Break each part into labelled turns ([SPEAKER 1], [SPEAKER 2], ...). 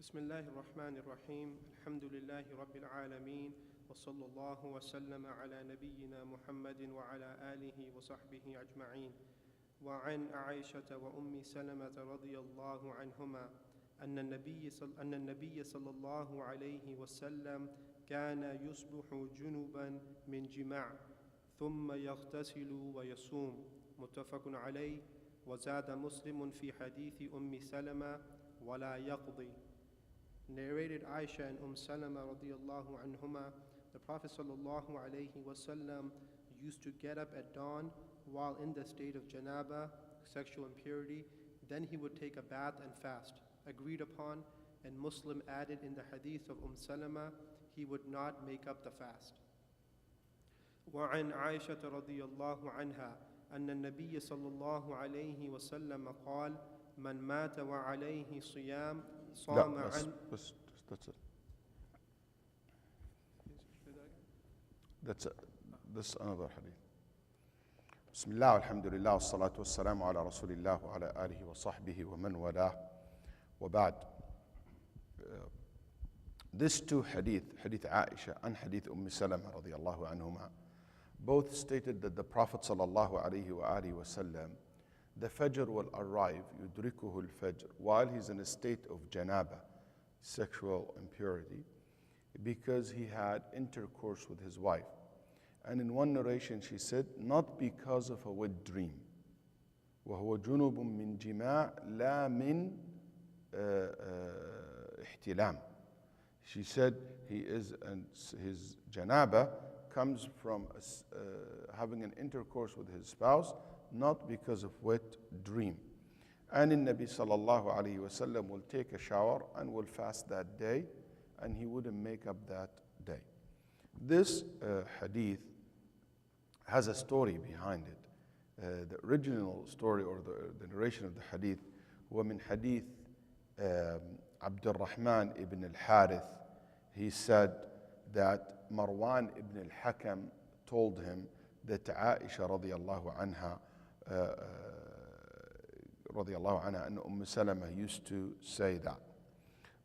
[SPEAKER 1] بسم الله الرحمن الرحيم الحمد لله رب العالمين وصلى الله وسلم على نبينا محمد وعلى آله وصحبه أجمعين. وعن عائشة وأم سلمة رضي الله عنهما أن النبي صلى الله عليه وسلم كان يصبح جنبا من جماع ثم يغتسل ويصوم. متفق عليه. وزاد مسلم في حديث أم سلمة ولا يقضي. Narrated Aisha and Salama radiyallahu anhuma, the Prophet sallallahu alayhi wasallam used to get up at dawn while in the state of janaba, sexual impurity. Then he would take a bath and fast. Agreed upon, and Muslim added in the hadith of Salama, he would not make up the fast. وعن عائشة رضي الله عنها أن النبي صلى الله عليه وسلم قال من مات وعليه صيام صام عن.
[SPEAKER 2] That's it. That's another hadith. بسم الله والحمد لله والصلاة والسلام على رسول الله وعلى آله وصحبه ومن والاه وبعد. These two hadith Aisha and hadith Salama radiyallahu anhuma, both stated that the Prophet sallallahu alayhi wa alihi wasallam, the Fajr will arrive, yudrikuhu al-Fajr, while he's in a state of janaba, sexual impurity, because he had intercourse with his wife. And in one narration she said, not because of a wet dream. وَهُوَ جُنُوبٌ مِّن جِمَاعٍ لَا مِن احتلام. She said his janaba comes from having an intercourse with his spouse, not because of wet dream. And in Nabi sallallahu alayhi wasallam will take a shower and will fast that day, and he wouldn't make up that day. This hadith has a story behind it. The original story or the narration of the hadith was min hadith Abdul Rahman ibn al-Harith. He said that Marwan ibn al-Hakam told him that Aisha radiyallahu anha and Salama used to say that.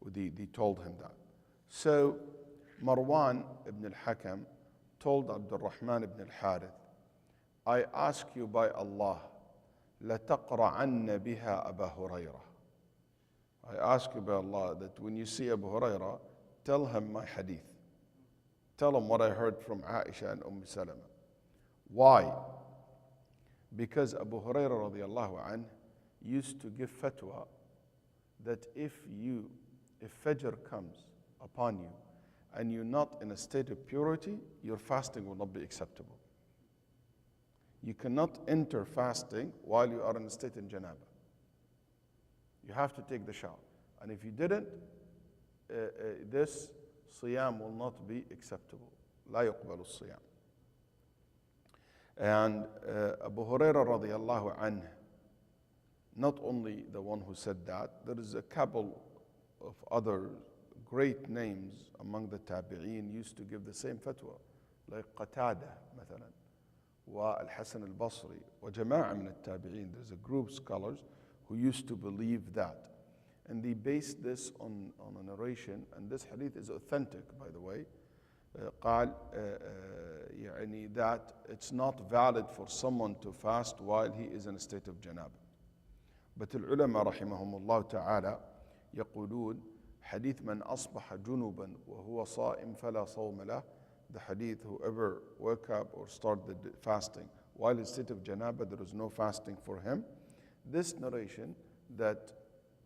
[SPEAKER 2] They told him that. So Marwan ibn al-Hakam told Abdul Rahman ibn al-Harith, I ask you by Allah, لَتَقْرَعَنَّ بِهَا أَبَا هُرَيْرَةَ. I ask you by Allah that when you see Abu Hurairah, tell him my hadith. Tell him what I heard from Aisha and Salama. Why? Because Abu Hurairah radiallahu anh used to give fatwa that if Fajr comes upon you and you're not in a state of purity, your fasting will not be acceptable. You cannot enter fasting while you are in a state in janaba. You have to take the shower. And if you didn't, this siyam will not be acceptable. لا يقبل الصيام. And Abu Hurairah radiallahu anh, not only the one who said that, there is a couple of other great names among the tabi'een used to give the same fatwa, like Qatada مثلا, Al-Hasan al-Basri, وجماعة من التابعين. There's a group of scholars who used to believe that. And they based this on a narration, and this hadith is authentic, by the way. قال يعني that it's not valid for someone to fast while he is in a state of janaba. But العلماء رحمهم الله تعالى يقولون حديث من أصبح جنوبا وهو صائم فلا صوم له. The hadith, whoever woke up or started fasting while in state of janaba, there is no fasting for him. This narration that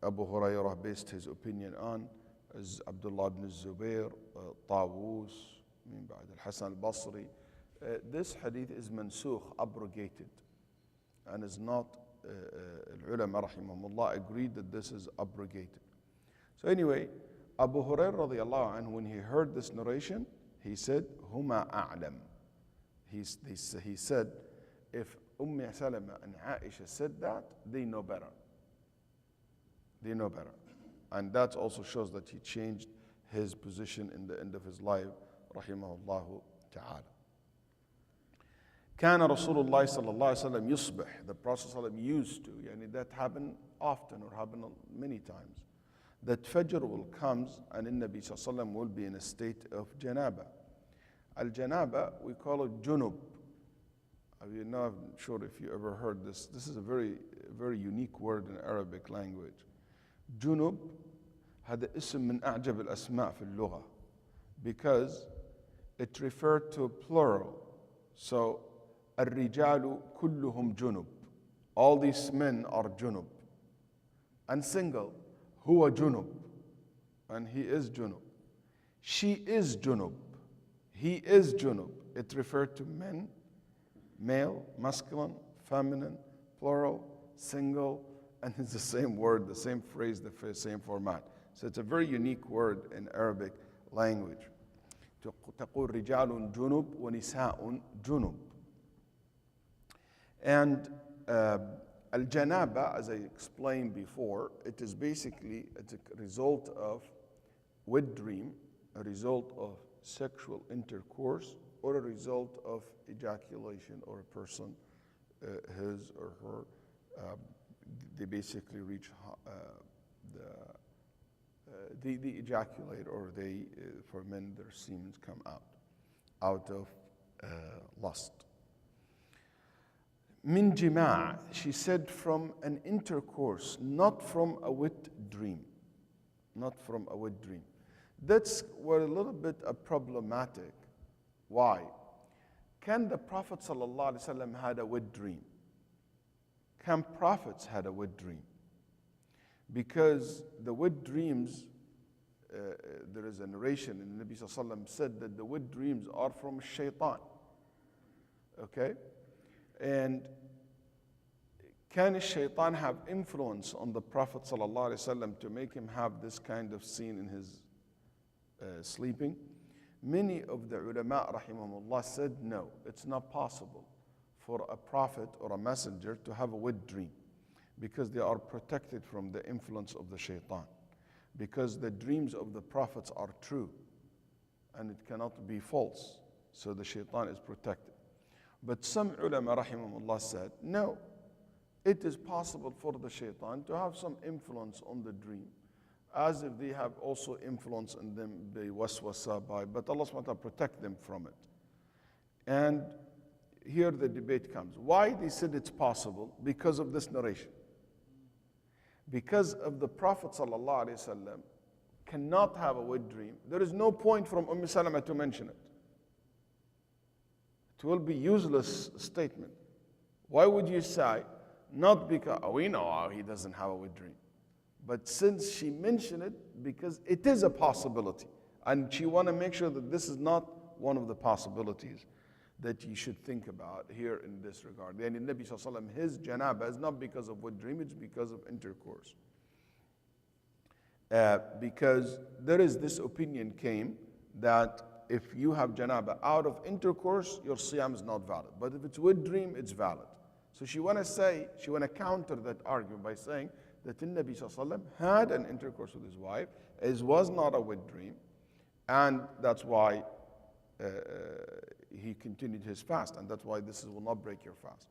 [SPEAKER 2] Abu Hurairah based his opinion on is Abdullah ibn Zubair, Tawus, min ba'd al-Hasan al-Basri. This hadith is mansukh, abrogated, and is not, al-ulama rahimahumullah agreed that this is abrogated. So anyway, Abu Hurairah radiallahu anhu, when he heard this narration, he said, Huma a'lam. He said, if Salama and Aisha said that, they know better. They know better. And that also shows that he changed his position in the end of his life, rahimahullah ta'ala. كان رسول الله صلى الله عليه وسلم يصبح. The Prophet صلى الله عليه وسلم used to, yani that happened often or happened many times, that Fajr will come and the Nabi sallallahu alaihi wasallam will be in a state of janaba. Al-janaba, we call it junub. I'm not sure if you ever heard this. This is a very, very unique word in Arabic language. Junub هذا اسم من أعجب الأسماء في اللغة because it referred to plural. So الرجال كلهم جنب. All these men are junub. And single, huwa junub. And he is junub. She is junub. He is junub. It referred to men, male, masculine, feminine, plural, single, and it's the same word, the same phrase, the same format. So it's a very unique word in Arabic language. تقول رجال جنب ونساء جنب. And al-janaba, as I explained before, it is basically it's a result of wet dream, a result of sexual intercourse, or a result of ejaculation, or a person, his or her, they basically reach they ejaculate, or they, for men, their semen come out of lust. Min jima', she said, from an intercourse, not from a wet dream. Not from a wet dream. That's where a little bit problematic. Why? Can the Prophet ﷺ had a wet dream? Can prophets had a wet dream? Because the wet dreams, there is a narration in the Nabi ﷺ said that the wet dreams are from shaitan. Okay? And can shaitan have influence on the Prophet ﷺ to make him have this kind of scene in his sleeping? Many of the ulama rahimahumullah said no, it's not possible for a prophet or a messenger to have a wet dream because they are protected from the influence of the shaitan. Because the dreams of the prophets are true and it cannot be false, so the shaitan is protected. But some ulama rahimahumullah said no, it is possible for the shaitan to have some influence on the dream, as if they have also influence in them, they waswasa by, but Allah subhanahu wa ta'ala protect them from it. And here the debate comes. Why they said it's possible? Because of this narration. Because of the Prophet sallallahu alaihi wasallam cannot have a wet dream. There is no point from Salama to mention it. It will be useless statement. Why would you say, not because, we know he doesn't have a wet dream. But since she mentioned it, because it is a possibility, and she want to make sure that this is not one of the possibilities that you should think about here in this regard. And in Nabi Sallallahu Alaihi Wasallam, his janaba is not because of wet dream, it's because of intercourse. Because there is this opinion came that if you have janaba out of intercourse, your siyam is not valid. But if it's wet dream, it's valid. So she want to counter that argument by saying that the Nabi Sallallahu Alaihi Wasallam had an intercourse with his wife, it was not a wet dream, and that's why he continued his fast, and that's why this will not break your fast.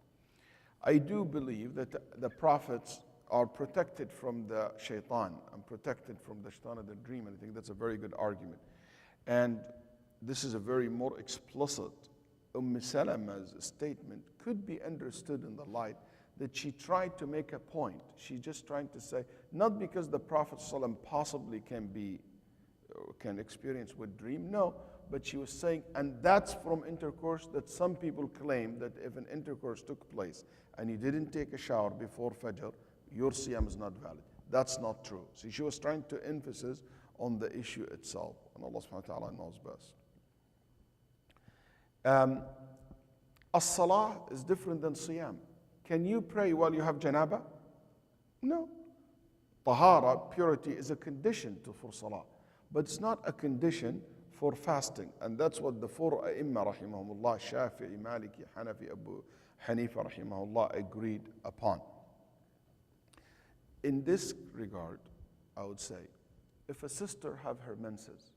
[SPEAKER 2] I do believe that the prophets are protected from the shaitan and protected from the shaitan of the dream, and I think that's a very good argument. And this is a very more explicit. Salama's statement could be understood in the light that she tried to make a point. She's just trying to say, not because the Prophet ﷺ possibly can experience with dream, no, but she was saying, and that's from intercourse that some people claim that if an intercourse took place and you didn't take a shower before Fajr, your siyam is not valid. That's not true. So she was trying to emphasize on the issue itself, and Allah subhanahu wa ta'ala knows best. As-salah is different than siyam. Can you pray while you have janaba? No. Tahara, purity, is a condition for salah, but it's not a condition for fasting. And that's what the four A'immah rahimahumullah, Shafi'i, Maliki, Hanafi, Abu Hanifa rahimahullah agreed upon. In this regard, I would say, if a sister have her menses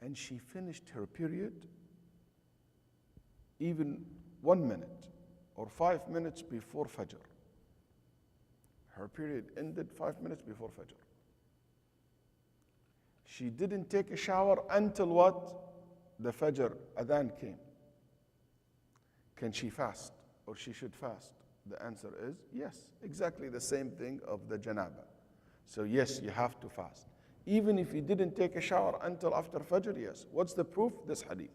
[SPEAKER 2] and she finished her period even 1 minute or 5 minutes before Fajr, her period ended 5 minutes before Fajr, She didn't take a shower until what? The Fajr Adhan came. Can she fast? Or she should fast? The answer is yes. Exactly the same thing of the janaba. So yes, you have to fast. Even if you didn't take a shower until after Fajr, yes. What's the proof? This hadith.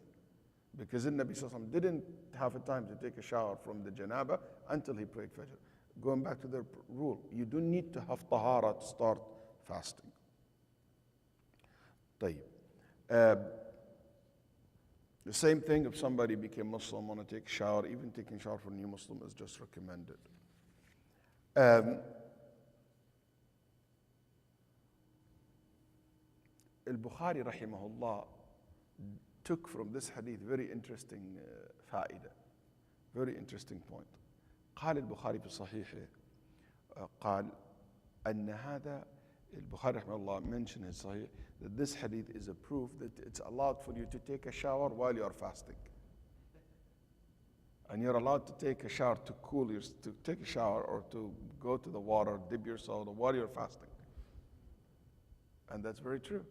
[SPEAKER 2] Because the Nabi Sallallahu Alaihi Wasallam didn't have a time to take a shower from the janaba until he prayed Fajr. Going back to the rule, you don't need to have tahara to start fasting. طيب. The same thing if somebody became Muslim, want to take a shower, even taking a shower for a new Muslim is just recommended. Al-Bukhari rahimahullah took from this hadith very interesting فائدة, very interesting point. قال البخاري في صحيحه قال أن هذا البخاري رحمه الله mentioned in Sahih that this hadith is a proof that it's allowed for you to take a shower while you are fasting. And you're allowed to take a shower to cool your, to take a shower or to go to the water, dip yourself while you're fasting. And that's very true.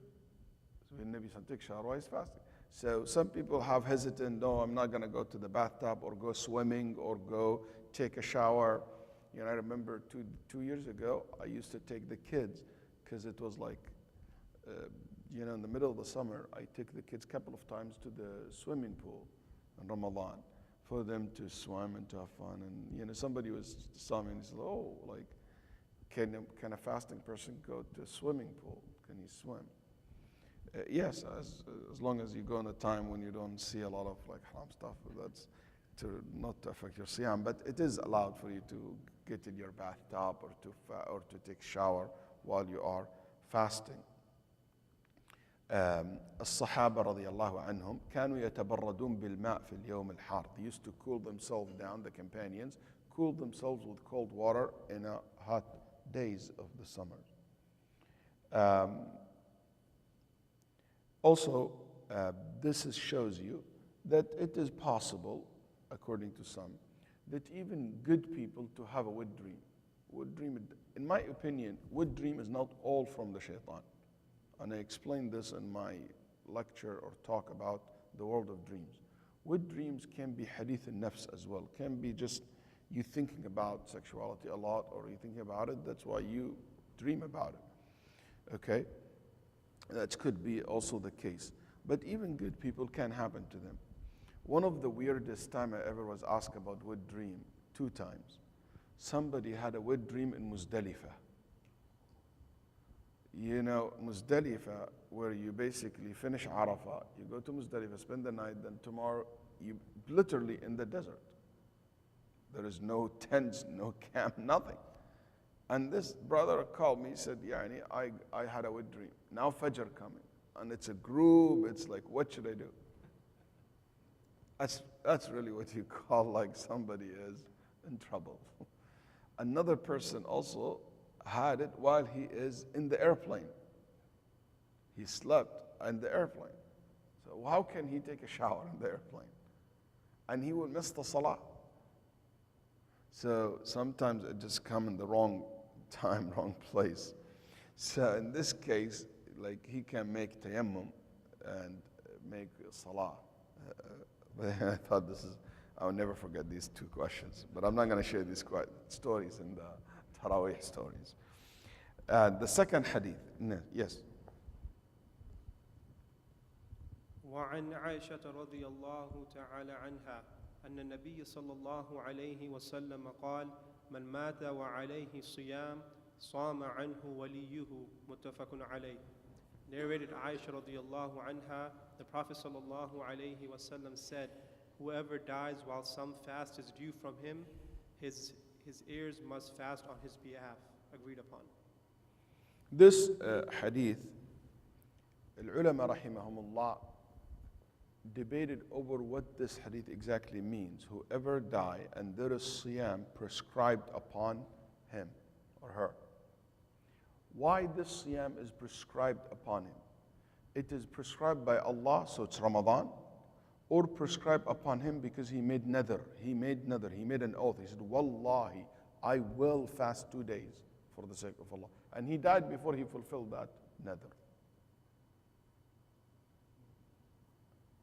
[SPEAKER 2] So when Nabi Sallallahu take a shower while he's fasting. So some people have hesitant, no, I'm not going to go to the bathtub or go swimming or go take a shower. You know, I remember two years ago, I used to take the kids because it was like, you know, in the middle of the summer, I took the kids a couple of times to the swimming pool in Ramadan for them to swim and to have fun. And, you know, somebody was saw me and he said, oh, like, can a fasting person go to a swimming pool? Can he swim? Yes, as long as you go in a time when you don't see a lot of like haram stuff, that's to not to affect your siyam. But it is allowed for you to get in your bathtub or to take a shower while you are fasting. الصحابة رضي الله عنهم كانوا يتبردون بالماء في اليوم الحار. They used to cool themselves down, the companions cooled themselves with cold water in a hot days of the summer. Also, this shows you that it is possible, according to some, that even good people to have a wet dream. Wet dream, in my opinion, wet dream is not all from the shaitan. And I explained this in my lecture or talk about the world of dreams. Wet dreams can be hadith al-nafs as well, can be just you thinking about sexuality a lot or you thinking about it, that's why you dream about it, okay? That could be also the case. But even good people can happen to them. One of the weirdest time I ever was asked about wet dream, 2 times. Somebody had a wet dream in Muzdalifah. You know, Muzdalifah, where you basically finish Arafah, you go to Muzdalifah, spend the night, then tomorrow you literally in the desert. There is no tents, no camp, nothing. And this brother called me, he said, Yani, I had a wet dream. Now Fajr coming. And it's a group, it's like, what should I do? That's really what you call like somebody is in trouble. Another person also had it while he is in the airplane. He slept in the airplane. So how can he take a shower in the airplane? And he will miss the salah. So sometimes it just comes in the wrong time, wrong place. So in this case, like he can make tayammum and make salah. But I thought I'll never forget these 2 questions. But I'm not going to share these stories in the Taraweeh stories. The second hadith, yes.
[SPEAKER 1] وعن عائشة رضي الله تعالى عنها أن النبي صلى الله عليه وسلم قال من مات وعليه صيام صام عنه وليه متفق عليه. Narrated Aisha radiallahu anha, the Prophet sallallahu alayhi wasallam said, whoever dies while some fast is due from him, his heirs must fast on his behalf. Agreed upon.
[SPEAKER 2] This hadith, al-ulama rahimahumullah debated over what this hadith exactly means. Whoever die and there is siyam prescribed upon him or her. Why this siyam is prescribed upon him? It is prescribed by Allah, so it's Ramadan, or prescribed upon him because he made nadr. He made an oath. He said, Wallahi, I will fast 2 days for the sake of Allah. And he died before he fulfilled that nadr.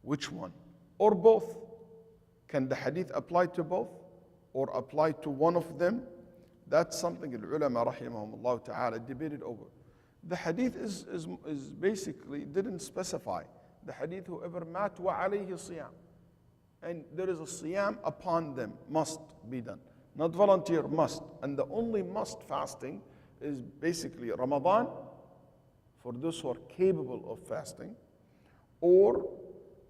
[SPEAKER 2] Which one? Or both? Can the hadith apply to both? Or apply to one of them? That's something the ulama rahimahumullah ta'ala debated over. The hadith is basically, didn't specify. The hadith, whoever mat wa alayhi siyam. And there is a siyam upon them, must be done. Not volunteer, must. And the only must fasting is basically Ramadan, for those who are capable of fasting, or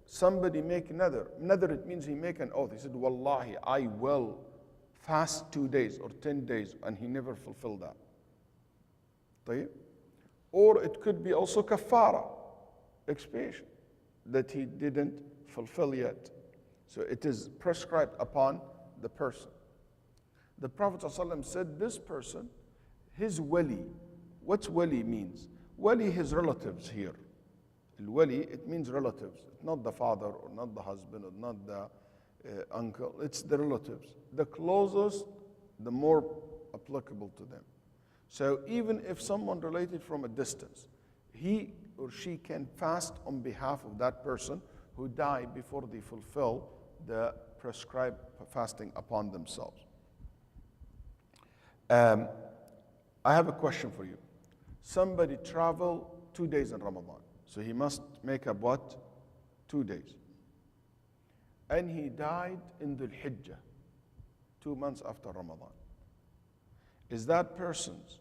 [SPEAKER 2] somebody make nadr. Nadr, it means he make an oath. He said, Wallahi, I will fast 2 days or 10 days, and he never fulfilled that. طيب? Or it could be also kafara, expiation, that he didn't fulfill yet. So it is prescribed upon the person. The Prophet ﷺ said, this person, his wali, what's wali means? Wali, his relatives here. Wali, it means relatives. It's not the father or not the husband or not the uncle. It's the relatives. The closest, the more applicable to them. So even if someone related from a distance, he or she can fast on behalf of that person who died before they fulfill the prescribed fasting upon themselves. I have a question for you. Somebody traveled 2 days in Ramadan. So he must make up what? 2 days. And he died in the Hijjah, 2 months after Ramadan. Is that person's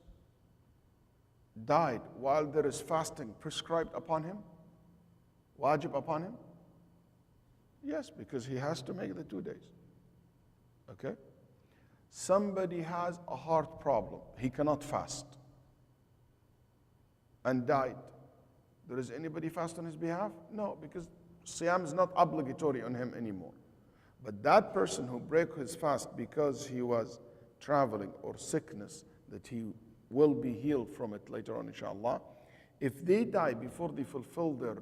[SPEAKER 2] died while there is fasting prescribed upon him? Wajib upon him? Yes, because he has to make the 2 days. Okay? Somebody has a heart problem. He cannot fast. And died. There is anybody fast on his behalf? No, because Siyam is not obligatory on him anymore. But that person who broke his fast because he was traveling or sickness, that he will be healed from it later on, inshallah. If they die before they fulfill their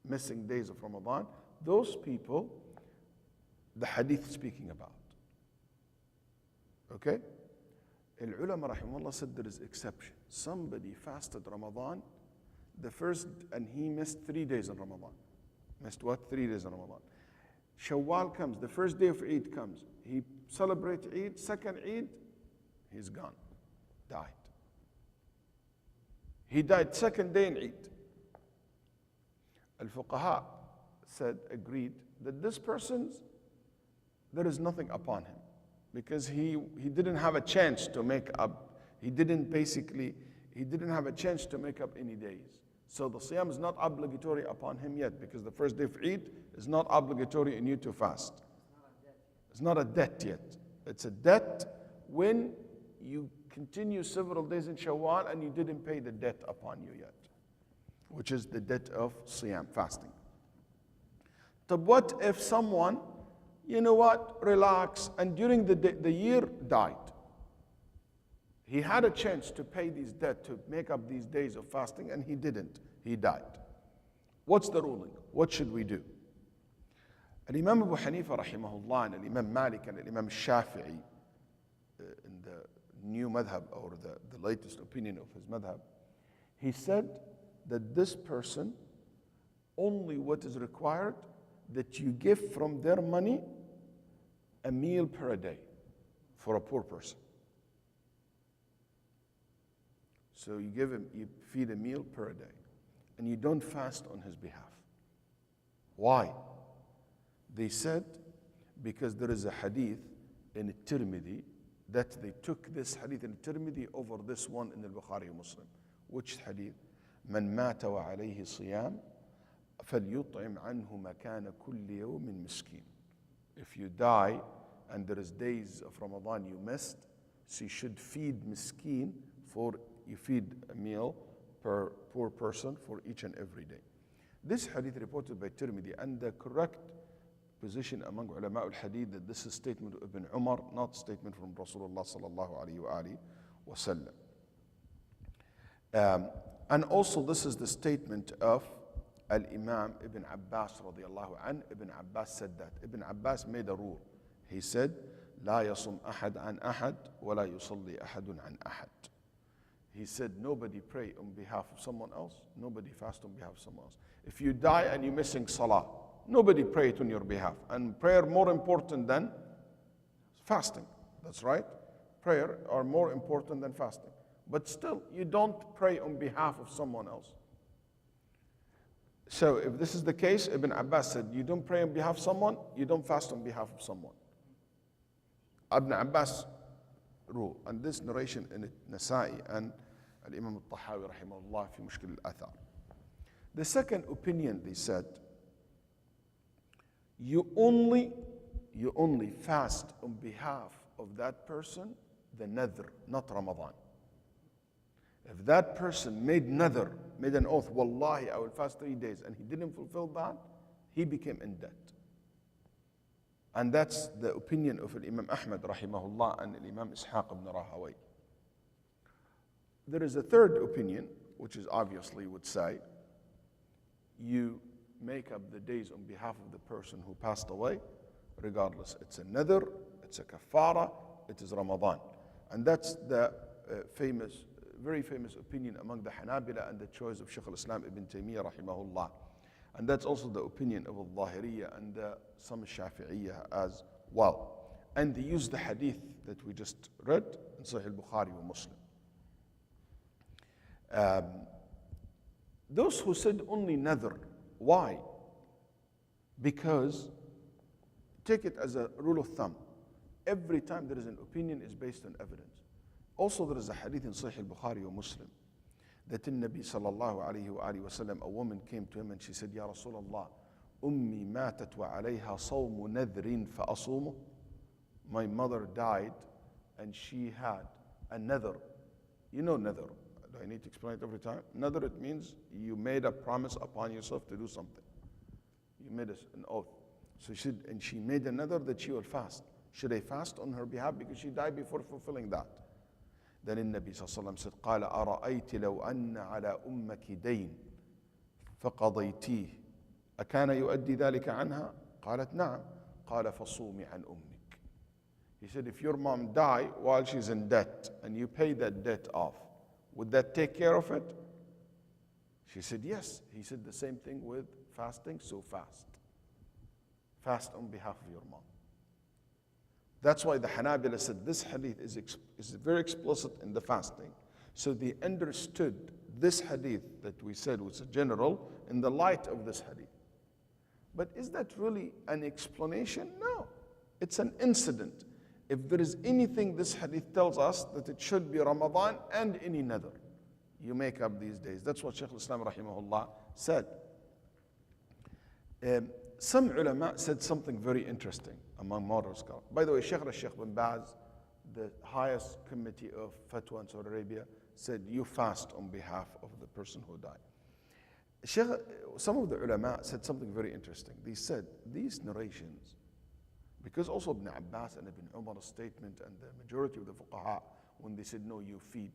[SPEAKER 2] missing days of Ramadan, those people, the hadith is speaking about. Okay? Al-ulama rahimahullah said there is exception. Somebody fasted Ramadan the first, and he missed 3 days in Ramadan. Missed what? 3 days in Ramadan. Shawwal comes, the first day of Eid comes. He celebrates Eid, second Eid, he's gone, died. He died second day in Eid. Al-Fuqaha said, agreed, that this person's, there is nothing upon him. Because he didn't have a chance to make up, he didn't have a chance to make up any days. So the Siyam is not obligatory upon him yet, because the first day of Eid is not obligatory in you to fast. It's not a debt yet. It's a debt when you continue several days in Shawwal and you didn't pay the debt upon you yet, which is the debt of Siyam, fasting. But what if someone, you know what, relax, and during the year died? He had a chance to pay these debt, to make up these days of fasting, and he didn't. He died. What's the ruling? What should we do? Imam Abu Hanifa rahimahullah, and Imam Malik and Imam Shafi'i, in the new madhab, or the latest opinion of his madhab, he said that this person, only what is required, that you give from their money a meal per day for a poor person. So you give him, you feed a meal per day, and you don't fast on his behalf. Why? They said, because there is a hadith in Tirmidhi, that they took this hadith in Tirmidhi over this one in al-Bukhari Muslim. Which hadith? من مات وعليه صيام فليطعم عنه مكان كل يوم مسكين. If you die and there is days of Ramadan you missed, so you should feed miskin, for you feed a meal per poor person for each and every day. This hadith reported by Tirmidhi, and the correct position among ulama al-hadith, that this is statement of Ibn Umar, not statement from Rasulullah sallallahu alayhi wa sallam. And also this is the statement of Al-Imam Ibn Abbas radiallahu anh. Ibn Abbas said that. Ibn Abbas made a rule. He said, لا يصم أحد عن أحد ولا يصلي أحد عن أحد. he said, nobody pray on behalf of someone else, nobody fast on behalf of someone else. If you die and you're missing salah, nobody pray it on your behalf. And prayer more important than fasting. That's right. Prayer are more important than fasting. But still, you don't pray on behalf of someone else. So if this is the case, Ibn Abbas said, you don't pray on behalf of someone, you don't fast on behalf of someone. Ibn Abbas rule. And this narration in Nasa'i and Al-Imam al-Tahawi rahimahullah fi Mushkil al-Athar. The second opinion, they said, you only fast on behalf of that person, the nadhr, not Ramadan. If that person made nadhr, made an oath, wallahi, I will fast 3 days, and he didn't fulfill that, he became in debt. And that's the opinion of Imam Ahmad rahimahullah and Imam Ishaq ibn Rahawayh. There is a third opinion, which is obviously would say, you make up the days on behalf of the person who passed away, regardless. It's a nadhr, it's a kafara, it is Ramadan. And that's the very famous opinion among the Hanabila and the choice of Shaykh al-Islam ibn Taymiyyah rahimahullah. And that's also the opinion of al-Zahiriyya and some Shafi'iyya as well. And they use the hadith that we just read in Sahih al-Bukhari or Muslim. Those who said only nadhr, why? Because, take it as a rule of thumb, every time there is an opinion is based on evidence. Also there is a hadith in Sahih al-Bukhari or Muslim that in Nabi sallallahu alayhi wa alihi wa sallam, a woman came to him and she said, Ya Rasulullah, Ummi matat wa alayha sawmu nadhrin fa asumu. My mother died and she had a nadhr. You know nadhr. Do I need to explain it every time? Nadhr, it means you made a promise upon yourself to do something. You made an oath. So she made a nadhr that she will fast. Should I fast on her behalf because she died before fulfilling that? Then the Nabi sallallahu alayhi wa sallam said, قال أرأيت لو أن على أمك دين فقضيتيه أكان يؤدي ذلك عنها؟ قالت نعم. قال فصومي عن أمك. He said, if your mom died while she's in debt and you pay that debt off, would that take care of it? She said, yes. He said the same thing with fasting, so fast. Fast on behalf of your mom. That's why the Hanabila said this hadith is very explicit in the fasting. So they understood this hadith that we said was a general in the light of this hadith. But is that really an explanation? No. It's an incident. If there is anything this hadith tells us, that it should be Ramadan and any nadhr. You make up these days. That's what Shaykh al-Islam rahimahullah said. Some ulama said something very interesting among modern scholars. By the way, Sheikh bin Baz, the highest committee of fatwa in Saudi Arabia, said you fast on behalf of the person who died. Some of the ulama said something very interesting. They said these narrations, because also Ibn Abbas and Ibn Umar's statement and the majority of the fuqaha, when they said no, you feed,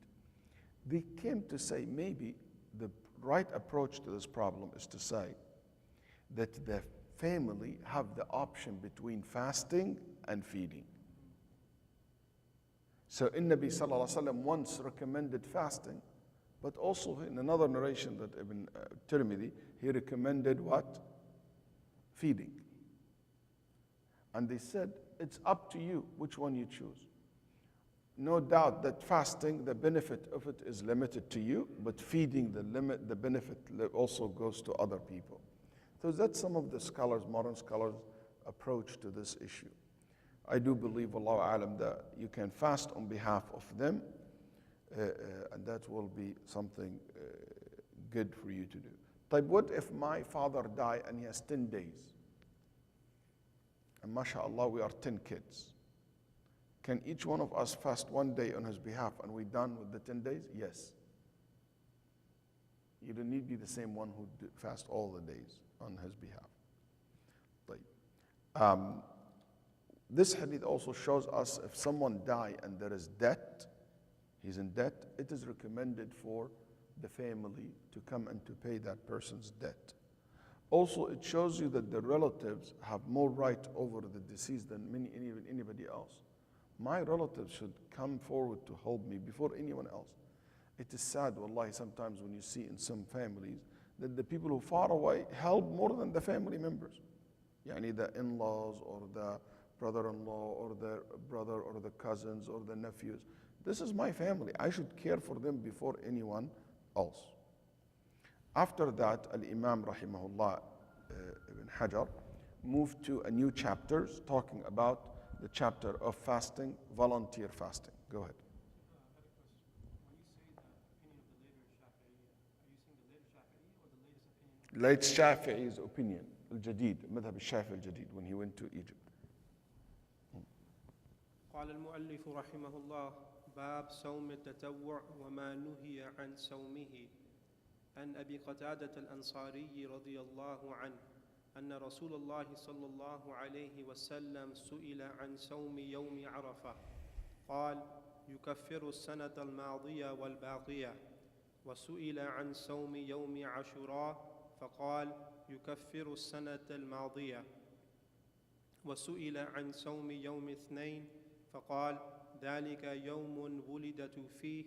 [SPEAKER 2] they came to say maybe the right approach to this problem is to say that the family have the option between fasting and feeding. So Nabi sallallahu alaihi wasallam once recommended fasting, but also in another narration that Ibn Tirmidhi, he recommended what? Feeding. And they said, it's up to you which one you choose. No doubt that fasting, the benefit of it is limited to you, but feeding, the benefit also goes to other people. So that's some of the scholars, modern scholars' approach to this issue. I do believe, Wallahu a'lam, that you can fast on behalf of them, and that will be something good for you to do. But what if my father died and he has 10 days? And mashallah, we are 10 kids. Can each one of us fast 1 day on his behalf and we done with the 10 days? Yes. You don't need to be the same one who fast all the days on his behalf. This hadith also shows us if someone dies and there is debt, he's in debt, it is recommended for the family to come and to pay that person's debt. Also, it shows you that the relatives have more right over the deceased than anybody else. My relatives should come forward to help me before anyone else. It is sad, wallahi, sometimes when you see in some families that the people who are far away help more than the family members. Yani the in-laws or the brother-in-law or the brother or the cousins or the nephews. This is my family. I should care for them before anyone else. After that, Al-Imam rahimahullah ibn Hajar moved to a new chapter talking about the chapter of fasting, volunteer fasting. Go ahead. Late Shafi'i's opinion, al-Jadid, madhab al-Shafi'i al-Jadid, when he went to Egypt.
[SPEAKER 1] قال المؤلف رحمه الله باب صوم التطوع وما نهي عن صومه عن أبي قتادة الأنصاري رضي الله عنه أن رسول الله صلى الله عليه وسلم سئل عن صوم يوم عرفة قال يكفر السنة الماضية والباقية وسئل عن صوم يوم عاشوراء فقال يكفر السنة الماضية وسئل عن صوم يوم اثنين فقال ذلك يوم ولدت فيه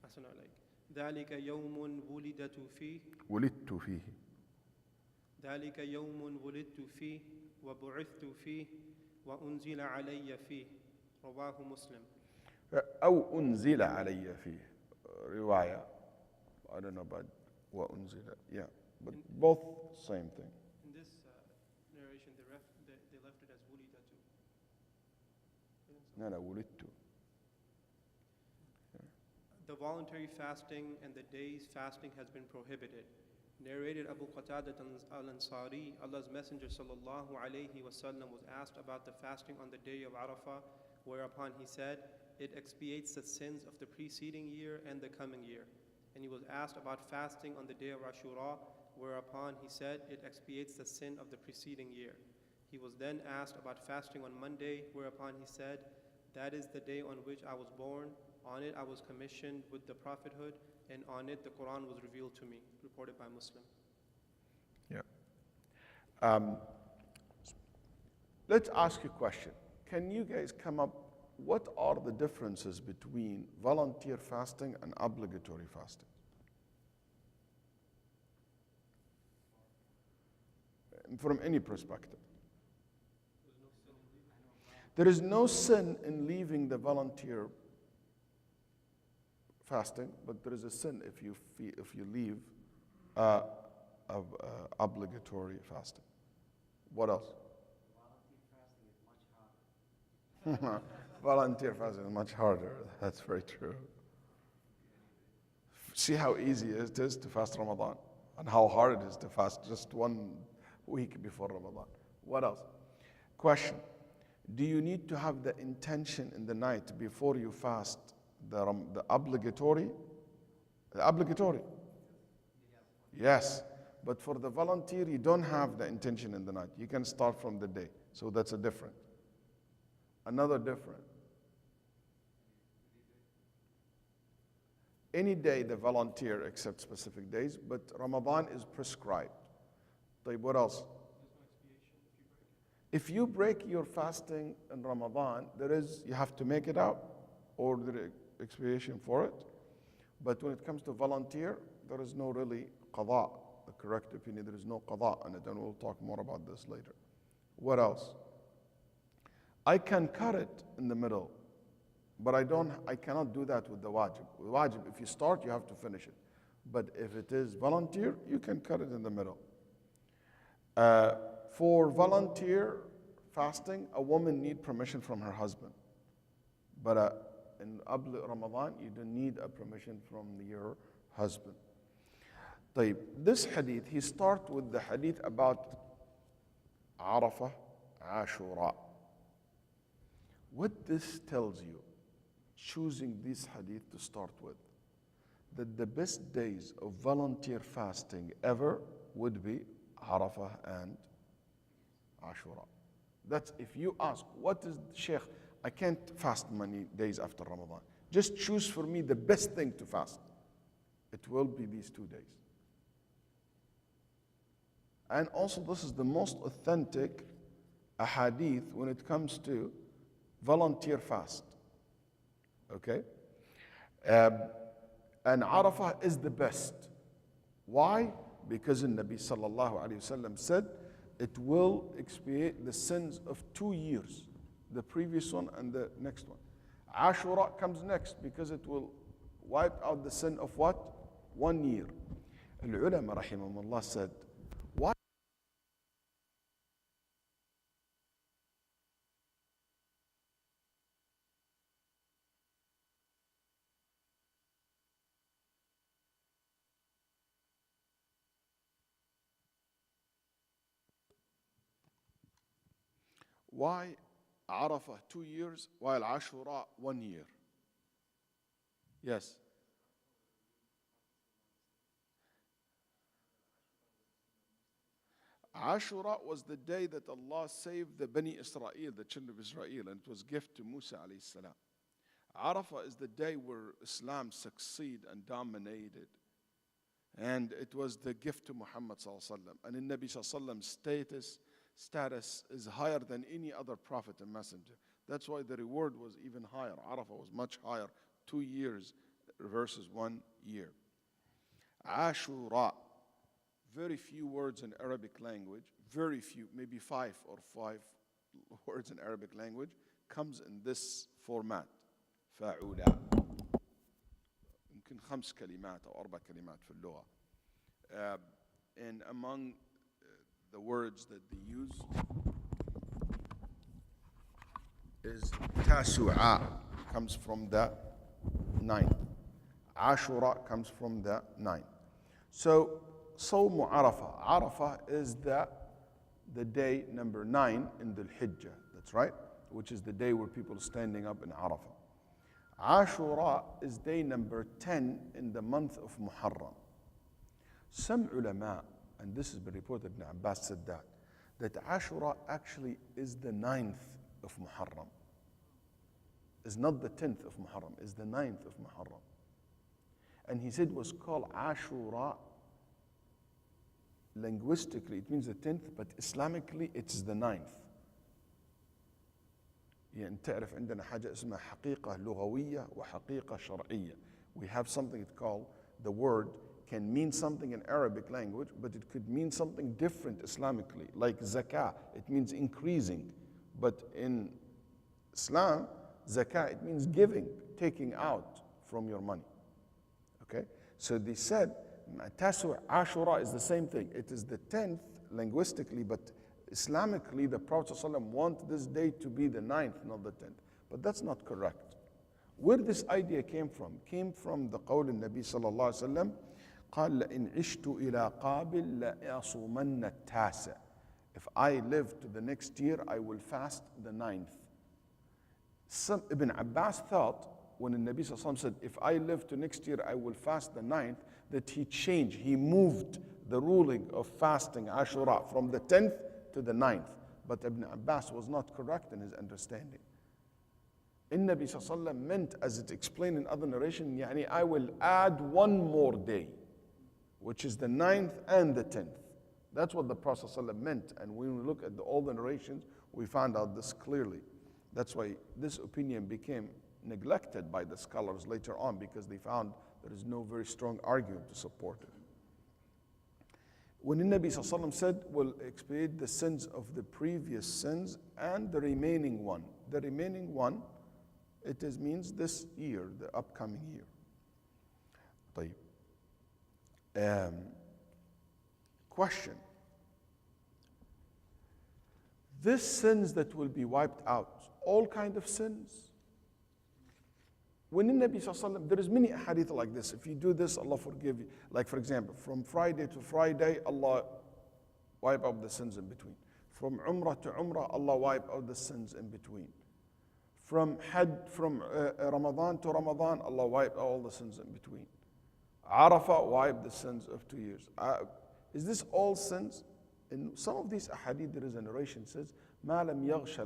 [SPEAKER 1] أحسن عليك ذلك يوم ولدت فيه ذلك يوم ولدت فيه وبعثت فيه وأنزل علي فيه رواه مسلم
[SPEAKER 2] أو أنزل علي فيه رواية I don't know about وأنزل yeah but both same thing.
[SPEAKER 1] In this narration they left it as ولدت.
[SPEAKER 2] No, ولدت.
[SPEAKER 1] The voluntary fasting and the day's fasting has been prohibited. Narrated Abu Qatada al-Ansari, Allah's Messenger sallallahu alayhi wasallam was asked about the fasting on the day of Arafah, whereupon he said, it expiates the sins of the preceding year and the coming year. And he was asked about fasting on the day of Ashura, whereupon he said, it expiates the sin of the preceding year. He was then asked about fasting on Monday, whereupon he said, that is the day on which I was born. On it I was commissioned with the prophethood, and on it the Quran was revealed to me, reported by Muslim.
[SPEAKER 2] Yeah. Let's ask you a question. Can you guys come up, what are the differences between volunteer fasting and obligatory fasting? From any perspective. There is no sin in leaving the volunteer fasting, but there is a sin if you leave obligatory fasting. What else? Volunteer fasting is much harder. That's very true. See how easy it is to fast Ramadan and how hard it is to fast just 1 week before Ramadan. What else? Question. Do you need to have the intention in the night before you fast the obligatory? The obligatory? Yes. But for the volunteer, you don't have the intention in the night. You can start from the day. So that's a different. Another different. Any day the volunteer except specific days, but Ramadan is prescribed. What else? If you break your fasting in Ramadan, you have to make it out or the expiation for it. But when it comes to volunteer, there is no really qada. The correct opinion, there is no qada on it, and we'll talk more about this later. What else? I can cut it in the middle, but I cannot do that with the wajib. With wajib, if you start, you have to finish it. But if it is volunteer, you can cut it in the middle. For volunteer fasting, a woman needs permission from her husband. But in Ramadan, you don't need a permission from your husband. This hadith, he starts with the hadith about Arafah, Ashura. What this tells you, choosing this hadith to start with, that the best days of volunteer fasting ever would be Arafah and Ashura. That's if you ask, what is Shaykh? I can't fast many days after Ramadan. Just choose for me the best thing to fast. It will be these 2 days. And also this is the most authentic ahadith when it comes to volunteer fast. Okay? Um, and Arafah is the best. Why? Because the Nabi sallallahu alayhi wasallam said, it will expiate the sins of 2 years, the previous one and the next one. Ashura comes next because it will wipe out the sin of what? 1 year. Al-ulama rahimahumullah said, why Arafah 2 years while Ashura 1 year? Yes. Ashura was the day that Allah saved the Bani Israel, the children of Israel, and it was gift to Musa alayhi salam. Arafah is the day where Islam succeeded and dominated. And it was the gift to Muhammad sallallahu alaihi wasallam. And in Nabi sallallahu alaihi wasallam's status is higher than any other prophet and messenger. That's why the reward was even higher. Arafah was much higher, 2 years versus 1 year. Ashura, very few words in Arabic language, very few, maybe 5 words in Arabic language, comes in this format. فاعولا. يمكن 5 كلمات أو 4 كلمات في اللغة. And among the words that they use is Tasu'a, comes from the 9. Ashura comes from the 9. So, Sawm Arafah. Arafah is the day number 9 in the Hijjah. That's right, which is the day where people are standing up in Arafah. Ashura is day number 10 in the month of Muharram. Some ulama, and this has been reported, Ibn Abbas said that Ashura actually is the 9th of Muharram. It's not the 10th of Muharram, it's the 9th of Muharram. And he said it was called Ashura. Linguistically, it means the 10th, but Islamically, it's the 9th. يعني تعرف عندنا حاجة اسمها حقيقة لغوية وحقيقة شرعية. We have something called, the word can mean something in Arabic language, but it could mean something different Islamically, like zakah. It means increasing. But in Islam, zakah, it means giving, taking out from your money. Okay? So they said, Ashura is the same thing. It is the 10th linguistically, but Islamically, the Prophet ﷺ wanted this day to be the 9th, not the 10th. But that's not correct. Where this idea came from the qawl al-Nabi sallallahu alayhi wa sallam, قال لئن عشت إلى قابل لأصومن التاسع. If I live to the next year, I will fast the 9th. Ibn Abbas thought, when the Nabi sallallahu alayhi wa sallam said, if I live to next year, I will fast the 9th, that he changed, he moved the ruling of fasting Ashura from the 10th to the 9th. But Ibn Abbas was not correct in his understanding. In Nabi sallallahu alayhi wa sallam meant, as it explained in other narration, يعني I will add 1 more day, which is the 9th and the 10th. That's what the Prophet sallallahu alayhi wa sallam meant. And when we look at all the narrations, we found out this clearly. That's why this opinion became neglected by the scholars later on, because they found there is no very strong argument to support it. When the Nabi sallallahu alayhi wa sallam said, will expiate the sins of the previous sins and the remaining one. The remaining one, it means this year, the upcoming year. طيب. Question. These sins that will be wiped out, all kind of sins. When the Nabi sallallahu alayhi wa sallam, there is many hadith like this. If you do this, Allah forgive you. Like for example, from Friday to Friday, Allah wipe out the sins in between. From Umrah to Umrah, Allah wipe out the sins in between. From Ramadan to Ramadan, Allah wipe out all the sins in between. Arafah wipe the sins of 2 years. Is this all sins? In some of these ahadith, there is a narration that says, مَا لَمْ يَغْشَ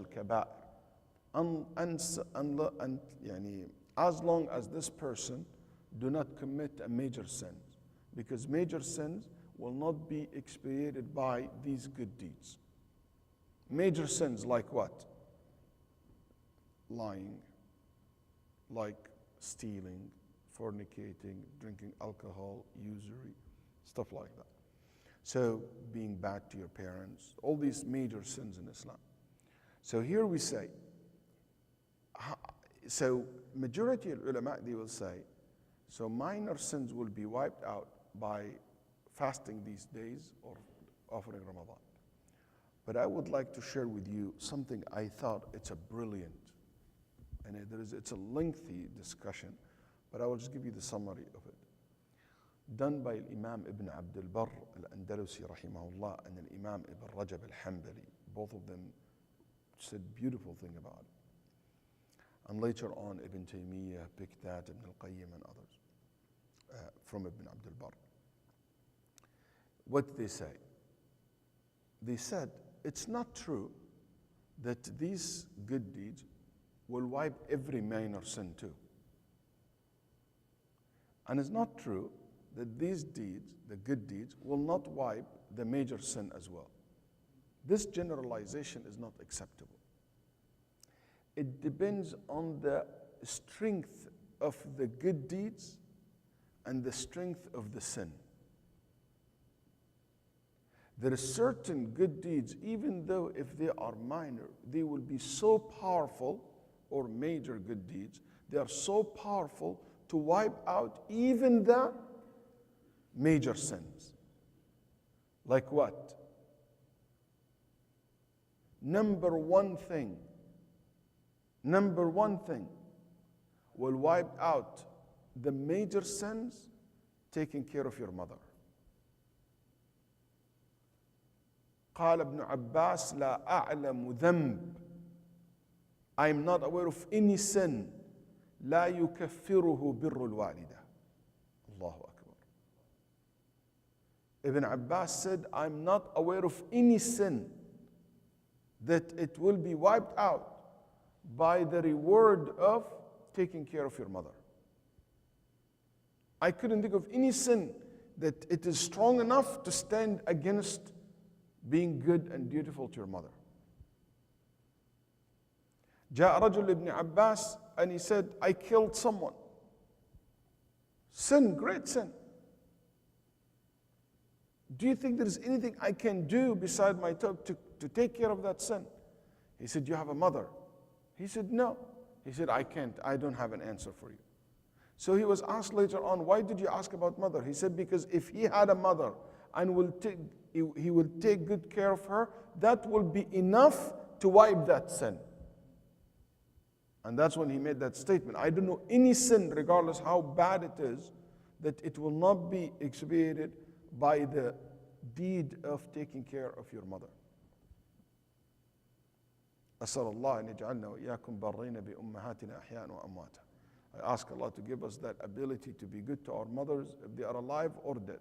[SPEAKER 2] الْكَبَائِرِ. As long as this person do not commit a major sin, because major sins will not be expiated by these good deeds. Major sins like what? Lying, like stealing, fornicating, drinking alcohol, usury, stuff like that. So being bad to your parents, all these major sins in Islam. So here we say, so majority of ulama, they will say, so minor sins will be wiped out by fasting these days or offering Ramadan. But I would like to share with you something I thought it's a brilliant, and it's a lengthy discussion, but I will just give you the summary of it. Done by Imam Ibn Abdul Barr al-Andalusi rahimahullah and Imam Ibn Rajab al-Hanbali. Both of them said beautiful thing about it. And later on, Ibn Taymiyyah picked that, Ibn al-Qayyim and others from Ibn Abdul Barr. What did they say? They said, it's not true that these good deeds will wipe every minor sin too. And it's not true that these deeds, the good deeds, will not wipe the major sin as well. This generalization is not acceptable. It depends on the strength of the good deeds and the strength of the sin. There are certain good deeds, even though if they are minor, they will be so powerful, or major good deeds, they are so powerful to wipe out even the major sins. Like what? Number one thing will wipe out the major sins, taking care of your mother. قال ابن عباس لا أعلم ذنب, I am not aware of any sin لا يكفره بر الوالدة. Allahu Akbar. Ibn Abbas said, I'm not aware of any sin that it will be wiped out by the reward of taking care of your mother. I couldn't think of any sin that it is strong enough to stand against being good and dutiful to your mother. جاء رجل ابن عباس and he said, I killed someone. Sin, great sin. Do you think there is anything I can do beside my to take care of that sin? He said, you have a mother. He said, no. He said, I can't. I don't have an answer for you. So he was asked later on, why did you ask about mother? He said, because if he had a mother and he will take good care of her, that will be enough to wipe that sin. And that's when he made that statement. I don't know any sin, regardless how bad it is, that it will not be expiated by the deed of taking care of your mother. أسأل الله أن يجعلنا وإياكم بارين بأمهاتنا أحياء وأمواتا. I ask Allah to give us that ability to be good to our mothers if they are alive or dead.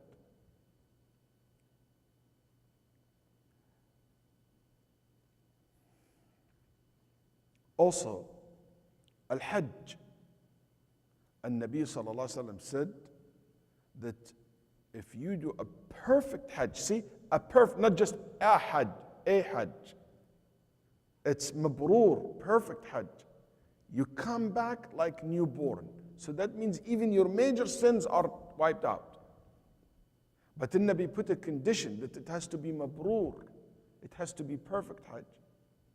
[SPEAKER 2] Also, Al-Hajj. An-Nabi sallallahu alaihi wasallam said that if you do a perfect Hajj, see, a perfect, not just a Hajj, it's mabrur, perfect Hajj. You come back like newborn. So that means even your major sins are wiped out. But the Nabi put a condition that it has to be mabrur. It has to be perfect Hajj.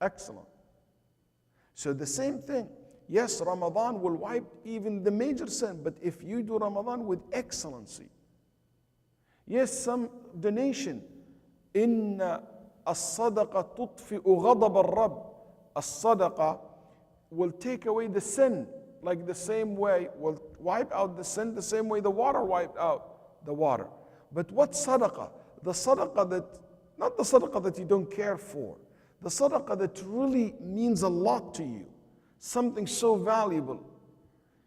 [SPEAKER 2] Excellent. So the same thing. Yes, Ramadan will wipe even the major sin, but if you do Ramadan with excellency. Yes, some donation. إن الصدقة تطفئ غضب الرب. الصدقة will take away the sin, like the same way, will wipe out the sin, the same way the water wiped out the water. But what sadaqah? The sadaqah that, not the sadaqah that you don't care for, the sadaqah that really means a lot to you, something so valuable.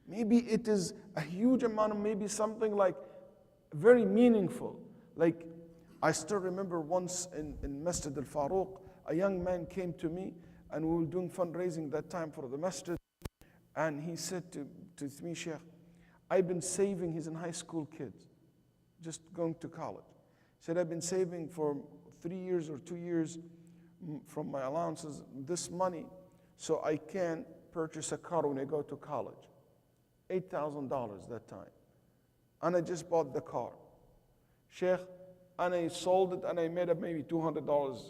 [SPEAKER 2] Maybe it is a huge amount of, maybe something like very meaningful. Like, I still remember once in Masjid al-Faruq, a young man came to me, and we were doing fundraising that time for the masjid. And he said to me, Sheikh, I've been saving, he's in high school kid, just going to college. He said, I've been saving for 3 years or 2 years from my allowances this money so I can purchase a car when I go to college. $8,000 that time. And I just bought the car. Sheikh, and I sold it and I made up maybe $200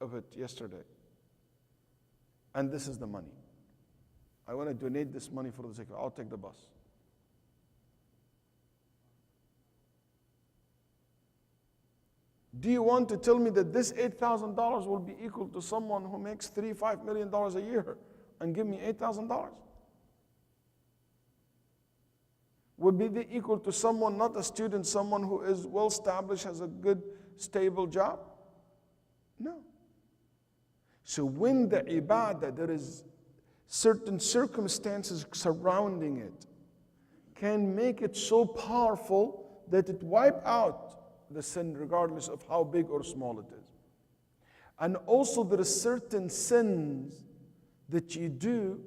[SPEAKER 2] of it yesterday. And this is the money. I want to donate this money for the sake of, I'll take the bus. Do you want to tell me that this $8,000 will be equal to someone who makes $3-5 million a year and give me $8,000? Would be equal to someone, not a student, someone who is well established, has a good, stable job? No. So when the ibadah, there is certain circumstances surrounding it, can make it so powerful that it wipe out the sin regardless of how big or small it is. And also there are certain sins that you do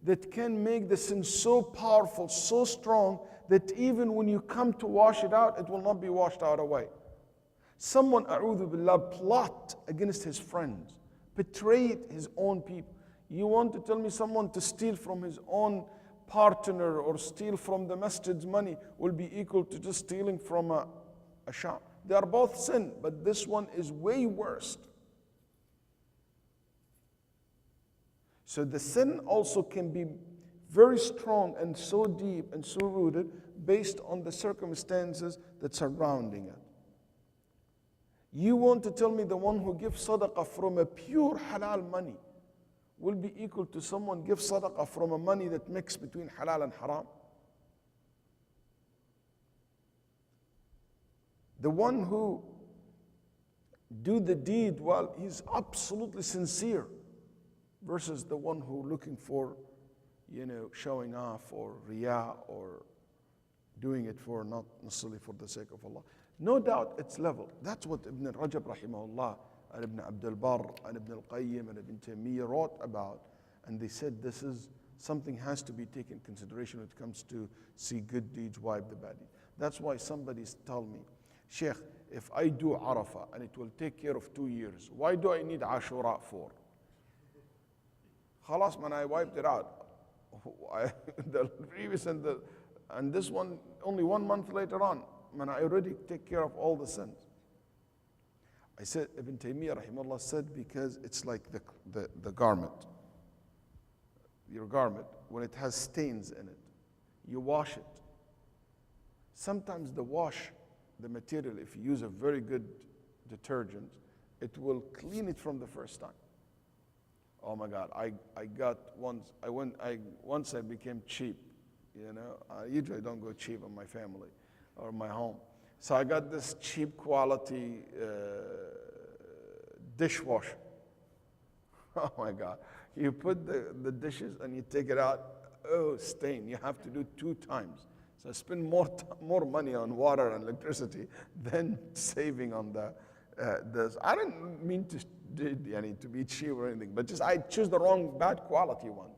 [SPEAKER 2] that can make the sin so powerful, so strong, that even when you come to wash it out, it will not be washed out away. Someone, a'udhu billah, plot against his friends, betrayed his own people. You want to tell me someone to steal from his own partner or steal from the masjid's money will be equal to just stealing from a shop? They are both sin, but this one is way worse. So the sin also can be very strong and so deep and so rooted based on the circumstances that surrounding it. You want to tell me the one who gives sadaqah from a pure halal money will be equal to someone gives sadaqah from a money that mixed between halal and haram? The one who do the deed while he's absolutely sincere versus the one who looking for, showing off or riyah or doing it for not necessarily for the sake of Allah. No doubt it's level. That's what Ibn Rajab rahimahullah and Ibn Abdul Barr and Ibn al-Qayyim and Ibn Taymiyyah wrote about. And they said this is something has to be taken into consideration when it comes to see good deeds wipe the bad deeds. That's why somebody's told me, Sheikh, if I do Arafah and it will take care of 2 years, why do I need Ashura for? Khalas, man, I wiped it out. The previous and this one, only 1 month later on, man, I already take care of all the sins. I said, Ibn Taymiyyah rahimahullah said, because it's like the garment. Your garment, when it has stains in it, you wash it. Sometimes the material, if you use a very good detergent, it will clean it from the first time. Oh my God, I got once I became cheap, I usually don't go cheap on my family or my home. So I got this cheap quality dishwasher. Oh my God. You put the dishes and you take it out, stain. You have to do 2 times. So I spend more money on water and electricity than saving on this. I didn't mean to be cheap or anything, but just I choose the wrong bad quality ones.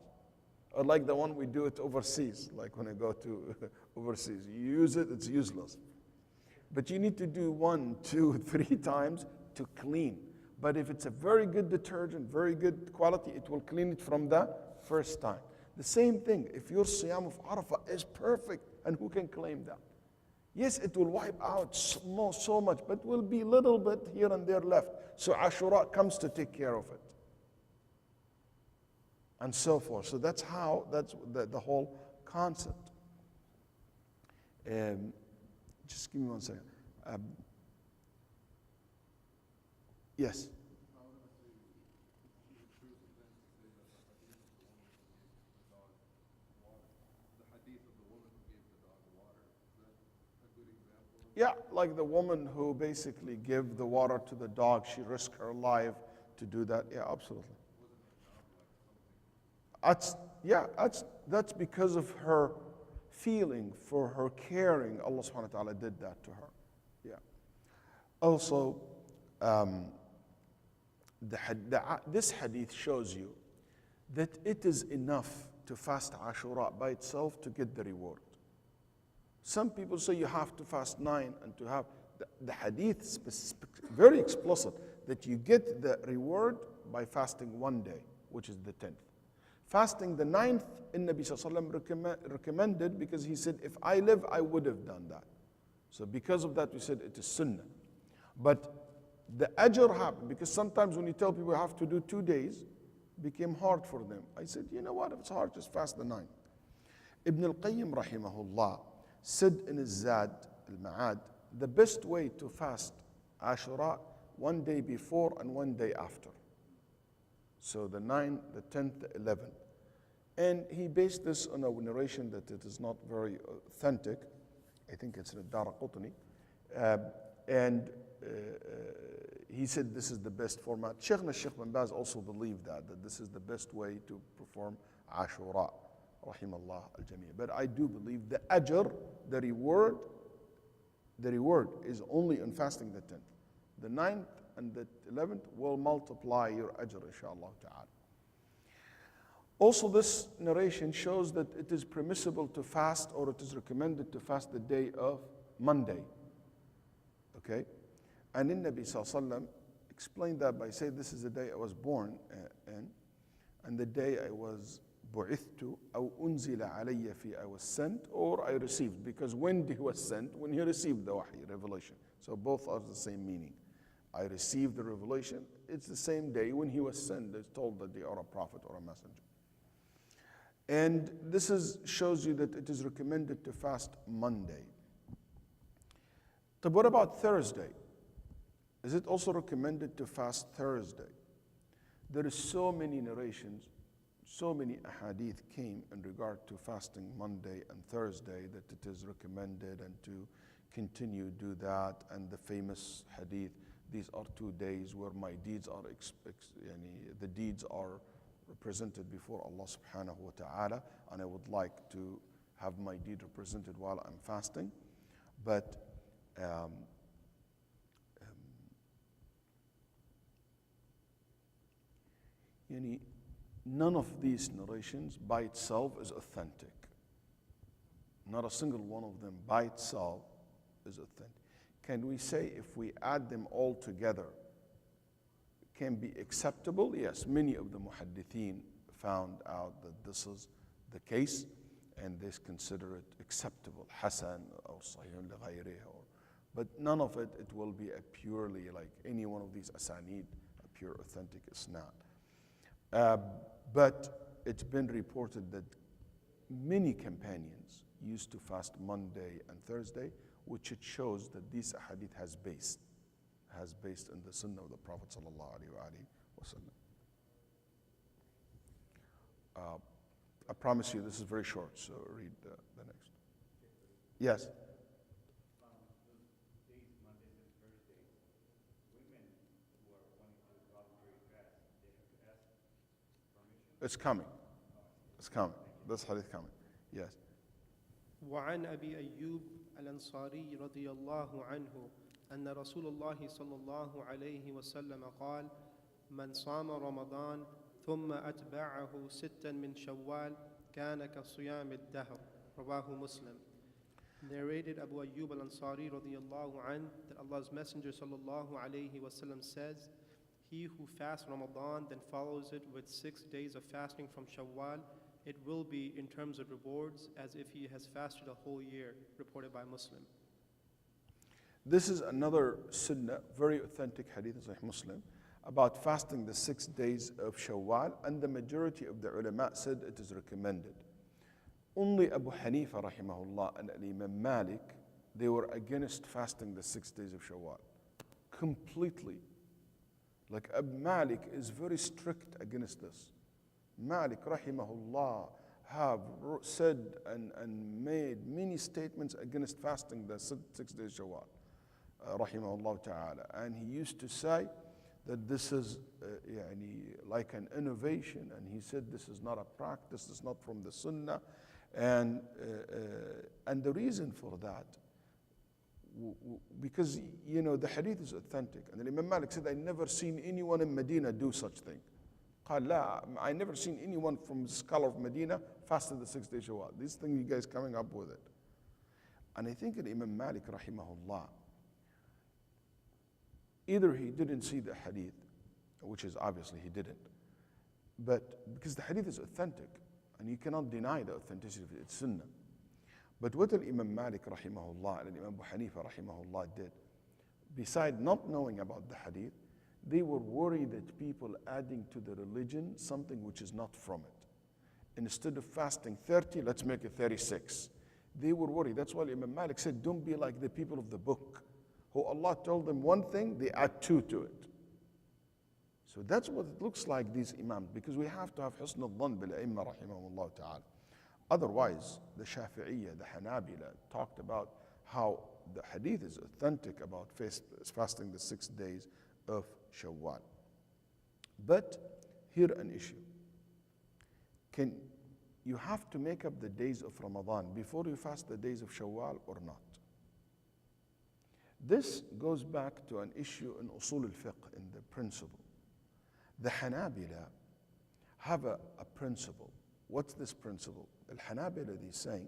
[SPEAKER 2] Or like the one we do it overseas, like when I go to overseas. You use it, it's useless. But you need to do 1, 2, 3 times to clean. But if it's a very good detergent, very good quality, it will clean it from the first time. The same thing, if your Siyam of Arafah is perfect, and who can claim that? Yes, it will wipe out so much, but will be little bit here and there left. So Ashura comes to take care of it. And so forth. So that's the whole concept. Just give me 1 second. Yes. Yeah, like the woman who basically gave the water to the dog, she risked her life to do that. Yeah, absolutely. That's because of her feeling, for her caring. Allah subhanahu wa ta'ala did that to her. Yeah. Also, this hadith shows you that it is enough to fast Ashura by itself to get the reward. Some people say you have to fast 9 and to have the hadith very explicit that you get the reward by fasting 1 day, which is the 10th. Fasting the 9th, Nabi Sallallahu Alaihi Wasallam recommended, because he said, if I live, I would have done that. So because of that, we said it is sunnah. But the ajr happened, because sometimes when you tell people you have to do 2 days, it became hard for them. I said, you know what, if it's hard, just fast the 9th. Ibn al-Qayyim rahimahullah said in his Zad al-Ma'ad, the best way to fast Ashura, 1 day before and 1 day after. So the 9th, the 10th, the 11th. And he based this on a narration that it is not very authentic. I think it's in Daraqutni. And he said this is the best format. Shaykh bin Baz also believed that this is the best way to perform Ashura. Rahimallah al-Jami'. But I do believe the ajr, the reward is only on fasting the 10th. The 9th and the 11th will multiply your ajr, inshallah ta'ala. Also, this narration shows that it is permissible to fast, or it is recommended to fast the day of Monday. Okay? And in Nabi Sallallahu Alaihi Wasallam explained that by saying, this is the day I was born in, and the day I was bu'ithtu, aw unzila alayya fi, I was sent, or I received. Because when he was sent, when he received the wahy, revelation. So both are the same meaning. I received the revelation, it's the same day when he was sent. It's told that they are a prophet or a messenger. And this shows you that it is recommended to fast Monday. But what about Thursday? Is it also recommended to fast Thursday? There is so many narrations, so many ahadith came in regard to fasting Monday and Thursday that it is recommended, and to continue do that. And the famous hadith, these are 2 days where my deeds are, the deeds are represented before Allah subhanahu wa ta'ala, and I would like to have my deed represented while I'm fasting. But none of these narrations by itself is authentic. Not a single one of them by itself is authentic. Can we say if we add them all together, can be acceptable? Yes, many of the muhaddithin found out that this is the case, and they consider it acceptable, hasan or sahih li-ghayrihi. But none of it will be a purely, like any one of these asanid, a pure authentic isnad. But it's been reported that many companions used to fast Monday and Thursday, which it shows that this hadith has based in the sunnah of the Prophet sallallahu alaihi wasallam. I promise you this is very short, so read the next. Yes? It's coming. It's coming. This hadith coming. Yes.
[SPEAKER 1] وعن أبي أيوب الأنصاري رضي الله عنه أن رسول الله صلى الله عليه وسلم قال من صام رمضان ثم أتبعه 6 من شوال كان كصيام الدهر رواه مسلم. Narrated Abu Ayyub al-Ansari radiyallahu anh that Allah's Messenger sallallahu alayhi wasallam says, he who fasts Ramadan then follows it with 6 days of fasting from Shawwal, it will be in terms of rewards as if he has fasted a whole year, reported by Muslim.
[SPEAKER 2] This is another sunnah, very authentic hadith in Sahih Muslim, about fasting the 6 days of Shawwal, and the majority of the ulama said it is recommended. Only Abu Hanifa rahimahullah and Imam Malik, they were against fasting the 6 days of Shawwal. Completely. Like Abu Malik is very strict against this. Malik rahimahullah have said and made many statements against fasting the 6 days Shawwal, rahimahullah ta'ala. And he used to say that this is like an innovation, and he said this is not a practice, this is not from the sunnah. And the reason for that, because the hadith is authentic, and Imam Malik said, I never seen anyone in Medina do such thing. I never seen anyone from the scholar of Medina fasted the 6 days Shawwal. This thing you guys coming up with it. And I think that Imam Malik rahimahullah, either he didn't see the hadith, which is obviously he didn't, But because the hadith is authentic, and you cannot deny the authenticity of it, it's sunnah. But what Imam Malik rahimahullah and Imam Abu Hanifa rahimahullah did, beside not knowing about the hadith, they were worried that people adding to the religion something which is not from it. Instead of fasting 30, let's make it 36. They were worried. That's why Imam Malik said, don't be like the people of the book, who Allah told them one thing, they add two to it. So that's what it looks like, these imams, because we have to have husn al-dhan bil-a'imma rahimahumullah ta'ala. Otherwise, the Shafi'iyya, the Hanabila talked about how the hadith is authentic about fasting the 6 days of Shawwal. But here an issue. You have to make up the days of Ramadan before you fast the days of Shawwal or not? This goes back to an issue in Usul al-Fiqh, in the principle. The Hanabila have a principle. What's this principle? Al-Hanabila, they're saying,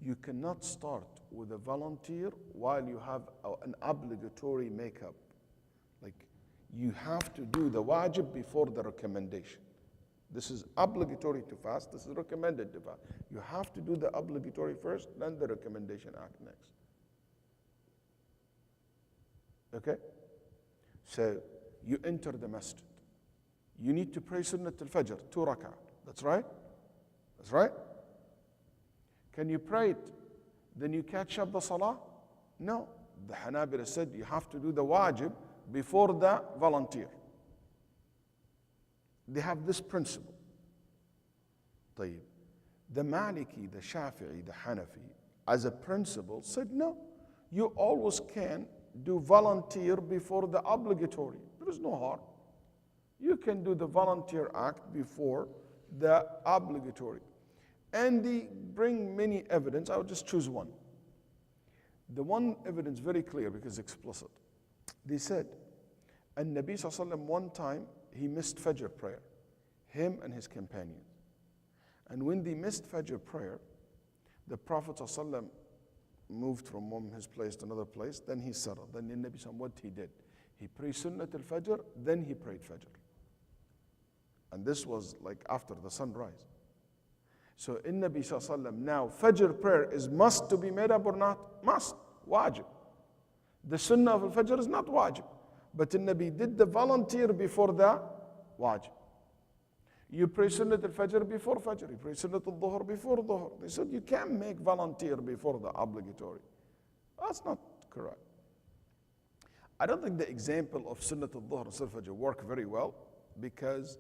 [SPEAKER 2] you cannot start with a volunteer while you have an obligatory makeup. Like, you have to do the wajib before the recommendation. This is obligatory to fast, this is recommended to fast. You have to do the obligatory first, then the recommendation act next. Okay? So, you enter the masjid. You need to pray Sunnat al-Fajr, 2 rak'ah. That's right? That's right? Can you pray it, then you catch up the salah? No. The Hanabila said you have to do the wajib before the volunteer. They have this principle. طيب. The Maliki, the Shafi'i, the Hanafi, as a principle, said no. You always can do volunteer before the obligatory. There is no harm. You can do the volunteer act before the obligatory. And they bring many evidence. I will just choose one. The one evidence very clear because it's explicit. They said, and Nabi Sallallahu Alaihi Wasallam one time, he missed Fajr prayer, him and his companions. And when they missed Fajr prayer, the Prophet Sallallahu Alaihi Wasallam moved from his place to another place, then he settled. Then the Nabi Sallallahu Alaihi Wasallam, what he did? He prayed Sunnat al-Fajr, then he prayed Fajr. And this was like after the sunrise. So in Nabi Sallallahu Alaihi Wasallam, now Fajr prayer is must to be made up or not? Must, wajib. The Sunnah of al-Fajr is not wajib. But the Nabi did the volunteer before the wajib. You pray Sunnat al-Fajr before Fajr. You pray Sunnat al-Dhuhr before Dhuhr. They said you can't make volunteer before the obligatory. That's not correct. I don't think the example of Sunnat al-Dhuhr and Sunnat al-Fajr work very well, because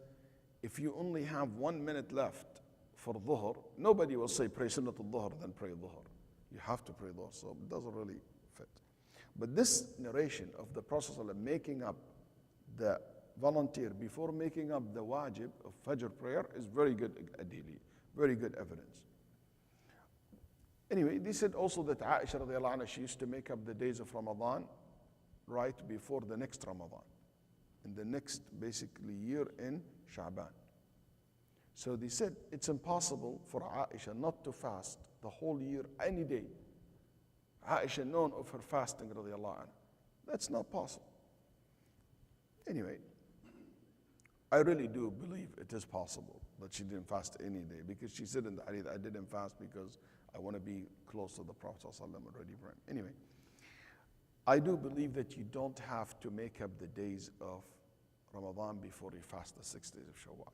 [SPEAKER 2] if you only have 1 minute left for Dhuhr, nobody will say pray Sunnat al-Dhuhr then pray Dhuhr. You have to pray Dhuhr, so it doesn't really fit. But this narration of the Prophet ﷺ making up the volunteer before making up the wajib of Fajr prayer is very good adili, very good evidence. Anyway, they said also that Aisha radiallahu anha, she used to make up the days of Ramadan right before the next Ramadan, in the next basically year in Sha'ban. So they said it's impossible for Aisha not to fast the whole year any day. Aisha known of her fasting radiallahu anha. That's not possible. Anyway, I really do believe it is possible that she didn't fast any day, because she said in the hadith, I didn't fast because I want to be close to the Prophet ﷺ already. Anyway, I do believe that you don't have to make up the days of Ramadan before you fast the 6 days of Shawwal.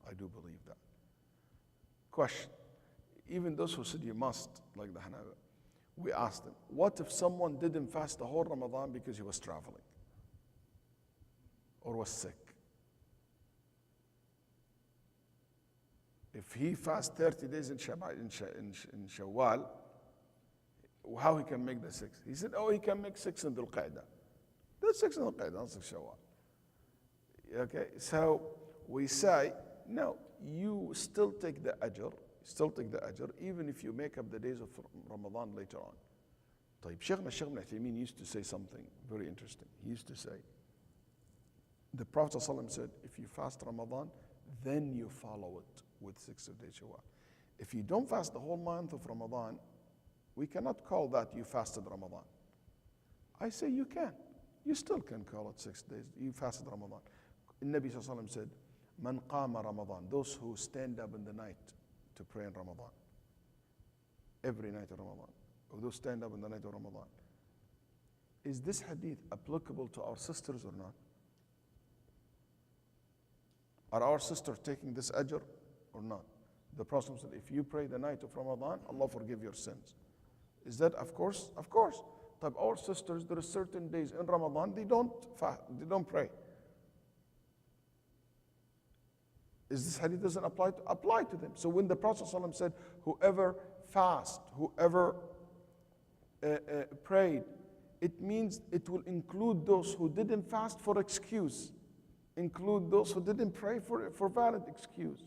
[SPEAKER 2] I do believe that. Question, even those who said you must, like the Hanafi, we asked them, what if someone didn't fast the whole Ramadan because he was traveling or was sick? If he fasts 30 days in Shawwal, how he can make the 6? He said, oh, he can make 6 in Dhul Qa'dah. That's 6 in Dhul Qa'dah, not 6 Shawwal. Okay, so we say, no, you still take the ajr, even if you make up the days of Ramadan later on. طيب, Shaykh Waleed used to say something very interesting. He used to say, the Prophet ﷺ said, if you fast Ramadan, then you follow it with 6 days Shawwal. If you don't fast the whole month of Ramadan, we cannot call that you fasted Ramadan. I say you can. You still can call it 6 days. You fasted Ramadan. The Nabi ﷺ said, Man qama Ramadan, those who stand up in the night to pray in Ramadan. Every night of Ramadan. Or those stand up in the night of Ramadan. Is this hadith applicable to our sisters or not? Are our sisters taking this ajr or not? The Prophet said, if you pray the night of Ramadan, Allah forgive your sins. Is that, of course? Of course. But our sisters, there are certain days in Ramadan, they don't pray. Is this hadith doesn't apply to them? So when the Prophet ﷺ said, whoever fast, whoever prayed, it means it will include those who didn't fast for excuse, include those who didn't pray for valid excuse.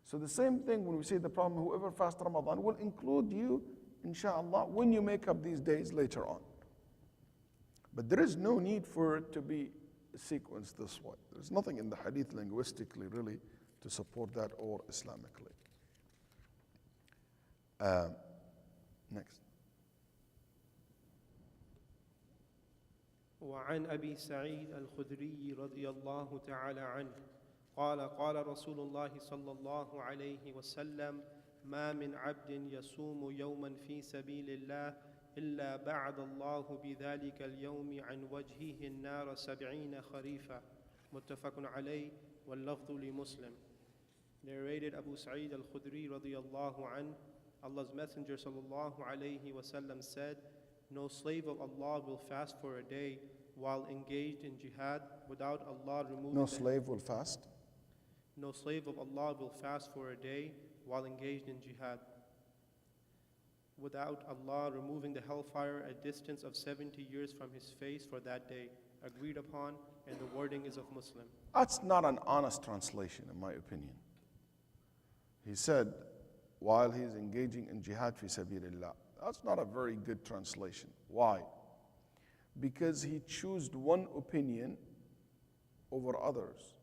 [SPEAKER 2] So the same thing when we say the problem, whoever fasts Ramadan will include you, inshallah, when you make up these days later on. But there is no need for it to be sequenced this way. There's nothing in the hadith linguistically really to support that or Islamically. Next.
[SPEAKER 1] وعن أبي سعيد الخدري رضي الله تعالى عنه قال قال رسول الله صلى الله عليه وسلم ما من عبد يصوم يوما في سبيل الله إلا بعد الله بذلك اليوم عن وجهه النار 70 خريفا متفق عليه واللفظ لمسلم. Narrated Abu Sa'id al-Khudri radiyallahu anhu, Allah's Messenger sallallahu alayhi wasallam said, no slave of Allah will fast for a day while engaged in jihad without Allah removing
[SPEAKER 2] No slave will fast?
[SPEAKER 1] No slave of Allah will fast for a day while engaged in jihad without Allah removing the hellfire a distance of 70 years from his face for that day. Agreed upon, and the wording is of Muslim.
[SPEAKER 2] That's not an honest translation, in my opinion. He said, while he's engaging in jihad fi sabilillah. That's not a very good translation. Why? Because he chose one opinion over others.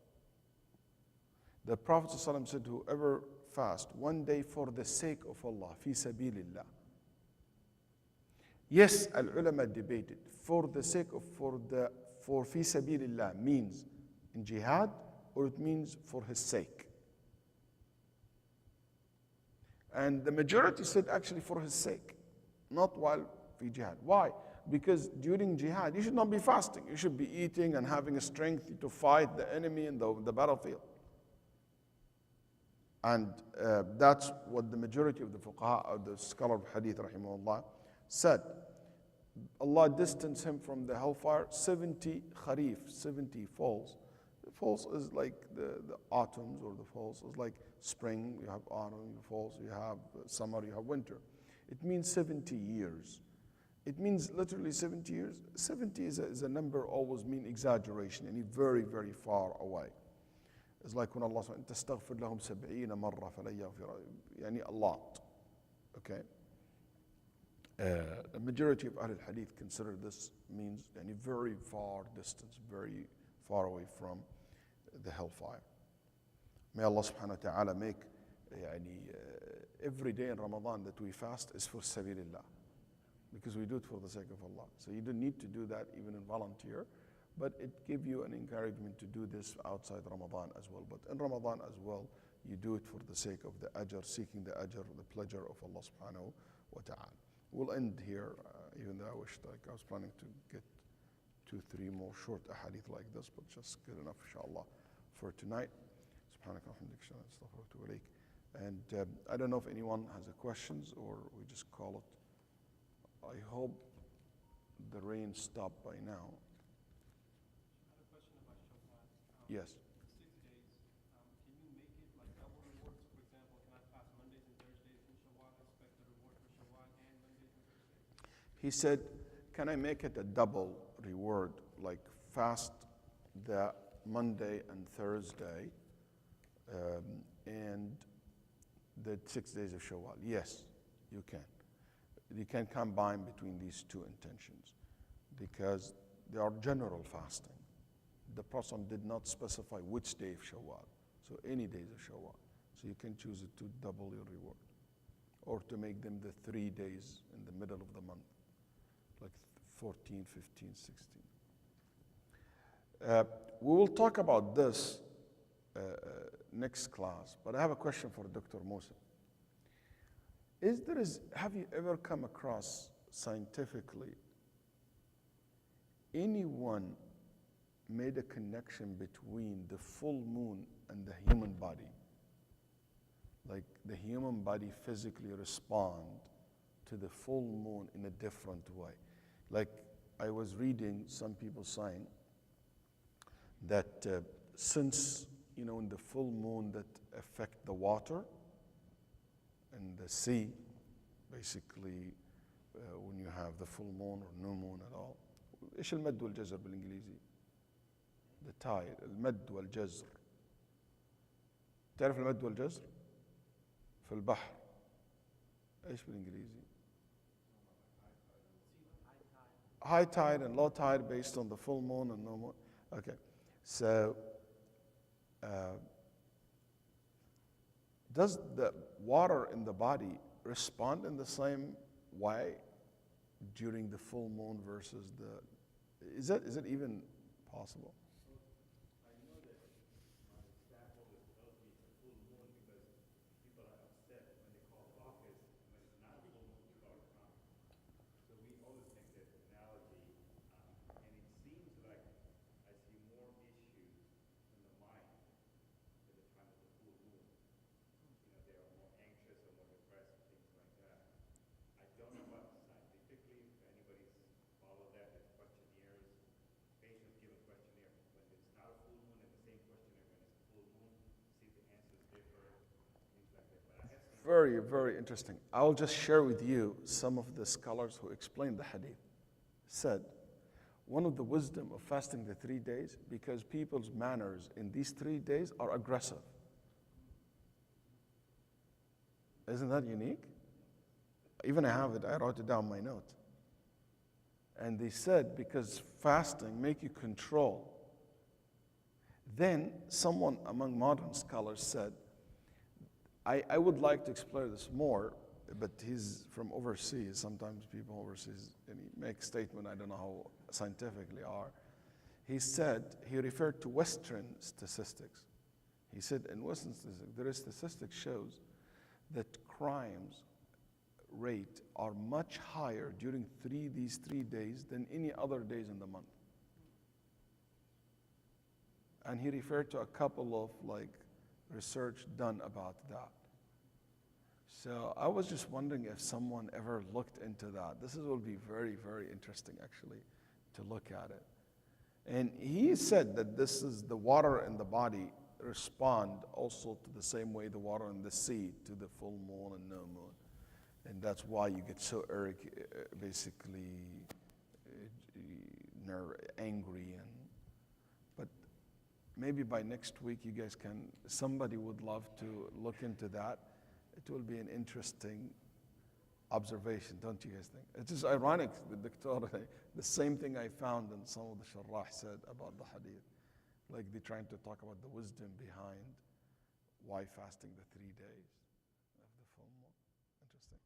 [SPEAKER 2] The Prophet ﷺ said, whoever fast one day for the sake of Allah, fi sabilillah. Yes, al-ulama debated, for the sake of, for fi sabilillah means in jihad, or it means for his sake. And the majority said actually for his sake, not while fi jihad. Why? Because during jihad, you should not be fasting. You should be eating and having a strength to fight the enemy in the battlefield. And that's what the majority of the fuqaha, or the scholar of hadith, rahimahullah, said. Allah distanced him from the hellfire 70 kharif, 70 falls. The falls is like the autumns, or the falls is like spring, you have autumn, falls, you have summer, you have winter. It means 70 years. It means literally 70 years. 70 is a number always mean exaggeration, and very, very far away. It's like when Allah says, تَسْتَغْفِرْ لَهُمْ 70 مَرَّةً فَلَنْ يَغْفِرَ يعني a lot. Okay? The majority of Ahl al-Hadith consider this means any very far distance, very far away from the hellfire. May Allah subhanahu wa ta'ala make every day in Ramadan that we fast is for sabilillah, because we do it for the sake of Allah. So you don't need to do that even in volunteer, but it gives you an encouragement to do this outside Ramadan as well. But in Ramadan as well, you do it for the sake of the ajr, seeking the ajr, the pleasure of Allah subhanahu wa ta'ala. We'll end here, even though I wished, like I was planning to get 2-3 more short ahadith like this, but just good enough, inshallah, for tonight. Subhanaka alhamdulillah, astaghfiruka wa atubu ilaik. And I don't know if anyone has a questions, or we just call it. I hope the rain stopped by now.
[SPEAKER 1] I have a question about Shawwal.
[SPEAKER 2] Yes.
[SPEAKER 1] 6 days. Can you make it like double rewards? For example, can I fast Mondays and Thursdays in Shawwal, expect the reward for Shawwal and Mondays and Thursdays?
[SPEAKER 2] He said, can I make it a double reward, like fast the Monday and Thursday and the 6 days of Shawwal? Yes, you can. You can combine between these two intentions because they are general fasting. The Prophet did not specify which day of Shawwal, so any days of Shawwal. So you can choose it to double your reward, or to make them the 3 days in the middle of the month, like 14, 15, 16. We will talk about this next class, but I have a question for Dr. Musa. Have you ever come across scientifically anyone made a connection between the full moon and the human body? Like the human body physically respond to the full moon in a different way. Like I was reading some people saying that since, in the full moon that affect the water and the sea, basically when you have the full moon or no moon at all. إيش المد والجزر بالإنجليزي؟ The tide, المد والجزر. تعرف المد والجزر؟ في البحر. إيش بالإنجليزي؟ High tide and low tide based on the full moon and no moon. Okay, so does the water in the body respond in the same way during the full moon versus is it even possible? Very, very interesting. I'll just share with you some of the scholars who explained the hadith. Said, one of the wisdom of fasting the 3 days, because people's manners in these 3 days are aggressive. Isn't that unique? Even I have it, I wrote it down in my note. And they said, because fasting make you control. Then someone among modern scholars said, I would like to explore this more, but he's from overseas. Sometimes people overseas, and he makes statements I don't know how scientifically are. He said, he referred to Western statistics. He said, in Western statistics, there is statistics shows that crimes rate are much higher during these 3 days than any other days in the month. And he referred to a couple of research done about that. So I was just wondering if someone ever looked into that. This will be very, very interesting actually to look at it. And he said that this is the water in the body respond also to the same way the water in the sea to the full moon and no moon. And that's why you get so basically angry. But maybe by next week you guys somebody would love to look into that. It will be an interesting observation, don't you guys think? It's just ironic, the doctor, the same thing I found in some of the sharrah said about the hadith. Like they're trying to talk about the wisdom behind why fasting the 3 days of the full moon. Interesting.